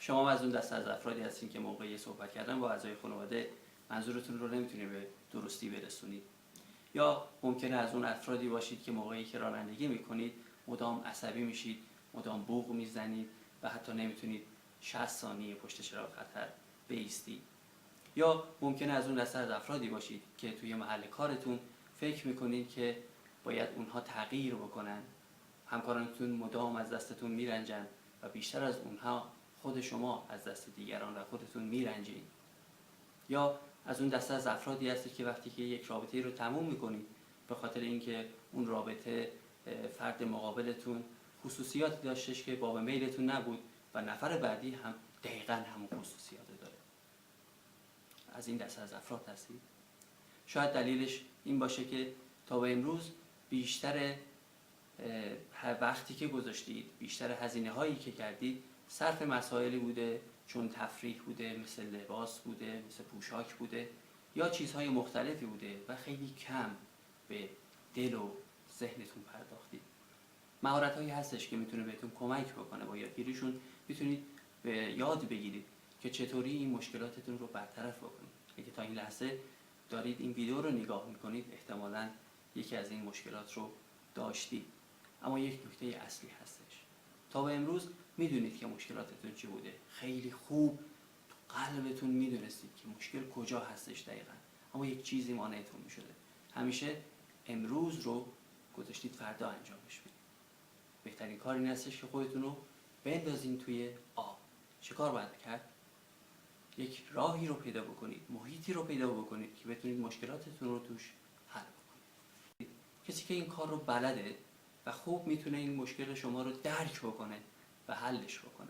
شما از اون دسته از افرادی هستین که موقع صحبت کردن با اعضای خانواده منظورتون رو نمیتونید به درستی برسونید. یا ممکنه از اون افرادی باشید که موقعی که رانندگی میکنید مدام عصبی میشید، مدام بوق میزنید و حتی نمیتونید 60 ثانیه پشت چراغ خطر بایستید. یا ممکنه از اون دسته از افرادی باشید که توی محل کارتون فکر میکنید که باید اونها تغییر بکنن، همکارانتون مدام از دستتون میرنجن و بیشتر از اونها خود شما از دست دیگران و خودتون میرنجید. یا از اون دسته از افرادی هستید که وقتی که یک رابطه رو تموم میکنید به خاطر اینکه اون رابطه فرد مقابلتون خصوصیاتی داشتش که باب میلتون نبود و نفر بعدی هم دقیقاً همون خصوصیات داره، از این دسته از افراد هستید. شاید دلیلش این باشه که تا به امروز بیشتر وقتی که گذاشتید، بیشتر هزینه هایی که کردید صرف مسائلی بوده چون تفریح بوده، مثل لباس بوده، مثل پوشاک بوده یا چیزهای مختلفی بوده و خیلی کم به دل و ذهنتون پرداختید. مهارت هایی هستش که میتونه بهتون کمک بکنه، با یادگیریشون میتونید به یاد بگیرید که چطوری این مشکلاتتون رو برطرف بکنید. اگه تا این لحظه دارید این ویدیو رو نگاه میکنید احتمالاً یکی از این مشکلات رو داشتید. اما یک نکته اصلی هستش، تا به امروز میدونید که مشکلاتتون چی بوده، خیلی خوب تو قلبتون میدونستید که مشکل کجا هستش دقیقاً، اما یک چیزی مانعتون میشده. همیشه امروز رو گذاشتید فردا انجامش بدید. بهترین کار این هستش که خودتون رو بندازین توی آب. چه کار باید کرد؟ یک راهی رو پیدا بکنید، محیطی رو پیدا بکنید که بتونید مشکلاتتون رو توش حل بکنید. کسی که این کار رو بلده و خوب میتونه این مشکل شما رو درک بکنه و حلش بکنه.